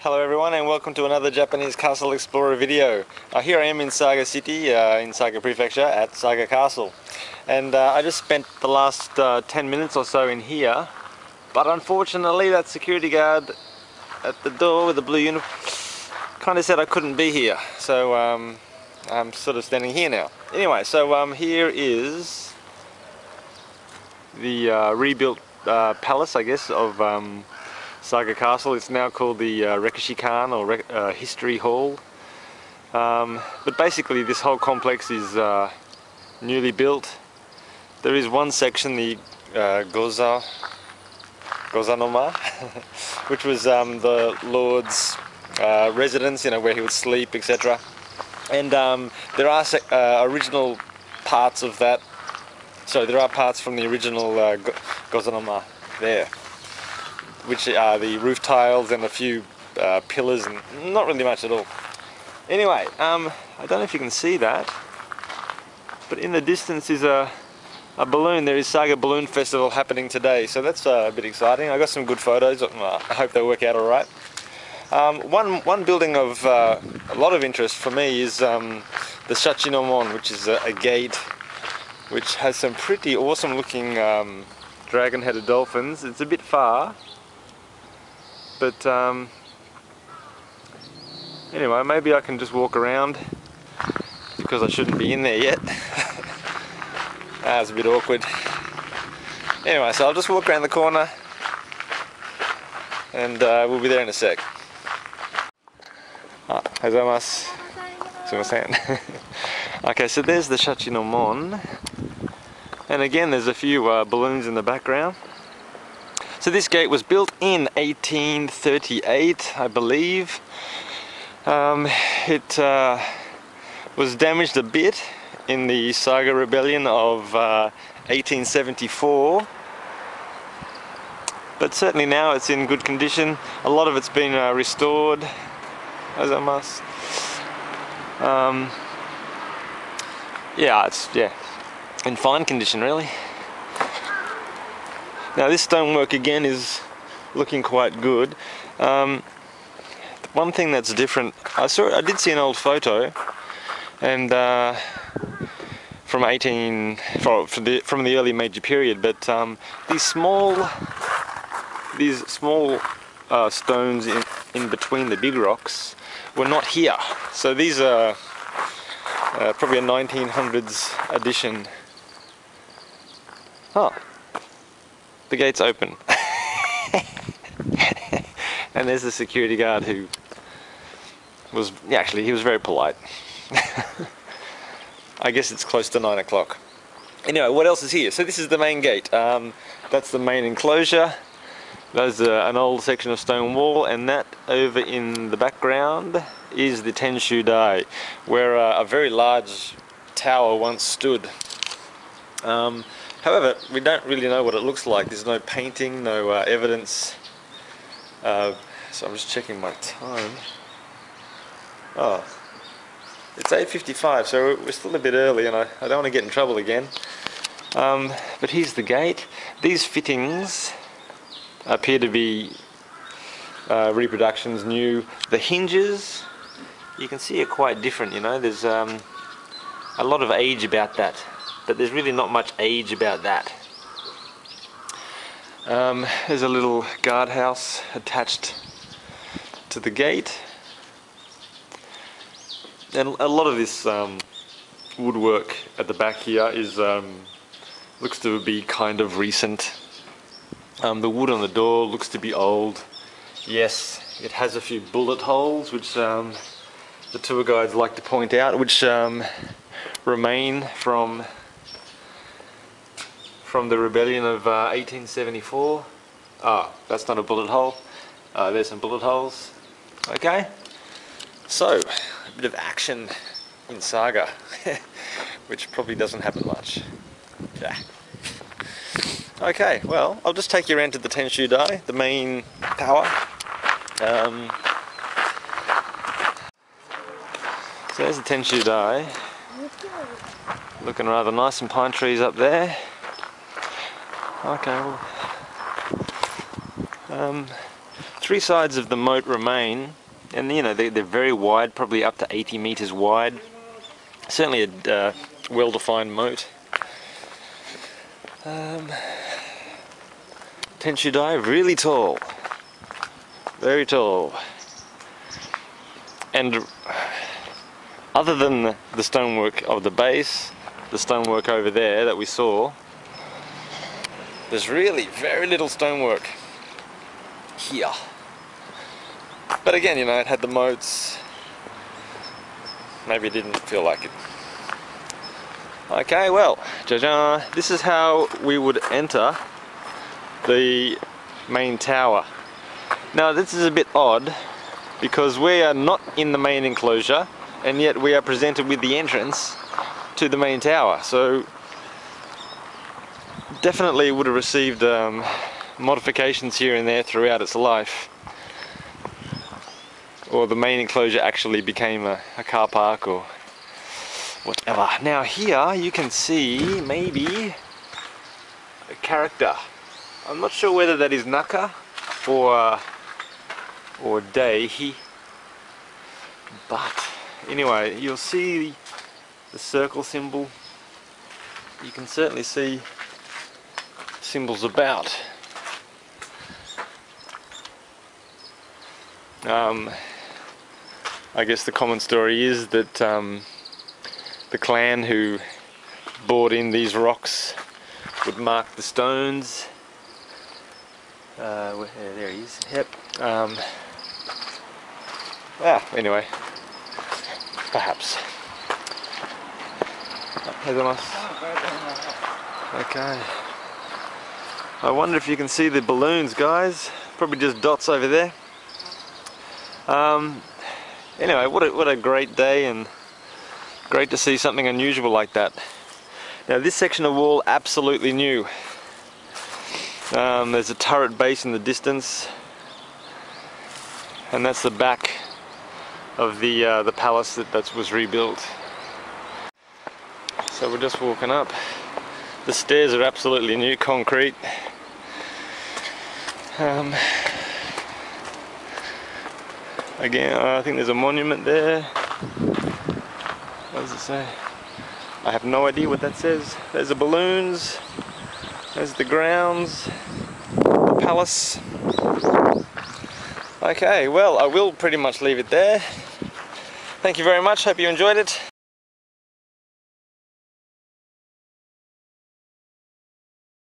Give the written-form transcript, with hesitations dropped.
Hello everyone and welcome to another Japanese Castle Explorer video. Here I am in Saga City, in Saga Prefecture at Saga Castle. And I just spent the last 10 minutes or so in here, but unfortunately that security guard at the door with the blue uniform kind of said I couldn't be here. So I'm sort of standing here now. Anyway, so here is the rebuilt palace, I guess, of Saga Castle. It's now called the Rekishi-kan, or History Hall. But basically this whole complex is newly built. There is one section, the Gozanoma, which was the Lord's residence, where he would sleep, etc. And there are original parts of that. So there are parts from the original Gozanoma there, which are the roof tiles and a few pillars, and not really much at all. Anyway, I don't know if you can see that, but in the distance is a balloon. There is Saga Balloon Festival happening today, so that's a bit exciting. I got some good photos. I hope they work out all right. One building of a lot of interest for me is the Shachinomon, which is a gate which has some pretty awesome looking dragon-headed dolphins. It's a bit far, but anyway, maybe I can just walk around because I shouldn't be in there yet. It's a bit awkward. Anyway, so I'll just walk around the corner and we'll be there in a sec. Okay, so there's the Shachinomon, and again there's a few balloons in the background. So this gate was built in 1838, I believe. It was damaged a bit in the Saga Rebellion of 1874, but certainly now it's in good condition. A lot of it's been restored, as I must. Yeah, it's in fine condition really. Now this stonework again is looking quite good. One thing that's different, I did see an old photo, and from the early Meiji period, but these small stones in between the big rocks were not here. So these are probably a 1900s addition. Oh, the gate's open. And there's the security guard who was, he was very polite. I guess it's close to 9 o'clock. Anyway, what else is here? So this is the main gate. That's the main enclosure. There's an old section of stone wall, and that over in the background is the Tenshu Dai, where a very large tower once stood. However, we don't really know what it looks like. There's no painting, no evidence. So I'm just checking my time. Oh, it's 8:55, so we're still a bit early, and I don't want to get in trouble again. But here's the gate. These fittings appear to be reproductions, new. The hinges, you can see, are quite different. There's a lot of age about that, but there's really not much age about that. There's a little guardhouse attached to the gate, and a lot of this woodwork at the back here is looks to be kind of recent. The wood on the door looks to be old. Yes, it has a few bullet holes, which the tour guides like to point out, which remain from the rebellion of 1874. That's not a bullet hole. There's some bullet holes. Okay, so a bit of action in Saga, which probably doesn't happen much. Yeah. Okay, well, I'll just take you around to the Tenshu Dai, the main tower. So there's the Tenshu Dai, looking rather nice, some pine trees up there. Okay, well, Three sides of the moat remain, and you know, they're very wide, probably up to 80 meters wide. Certainly a well-defined moat. Tenshudai, really tall, very tall. And other than the stonework of the base, the stonework over there that we saw, there's really very little stonework here. But again, you know, it had the moats. Maybe it didn't feel like it. Okay, well, this is how we would enter the main tower. Now this is a bit odd because we are not in the main enclosure and yet we are presented with the entrance to the main tower. So definitely would have received modifications here and there throughout its life. Or the main enclosure actually became a car park or whatever. Now here you can see maybe a character. I'm not sure whether that is Naka or Deihi, but anyway, you'll see the circle symbol. You can certainly see symbols about. I guess the common story is that the clan who brought in these rocks would mark the stones. There he is. Yep. Anyway, perhaps. Okay. I wonder if you can see the balloons, guys. Probably just dots over there. Anyway, what a great day, and great to see something unusual like that. Now this section of wall, absolutely new. There's a turret base in the distance, and that's the back of the palace that was rebuilt. So we're just walking up. The stairs are absolutely new, concrete. Again, I think there's a monument there. What does it say? I have no idea what that says. There's the balloons. There's the grounds. The palace. Okay, well, I will pretty much leave it there. Thank you very much. Hope you enjoyed it.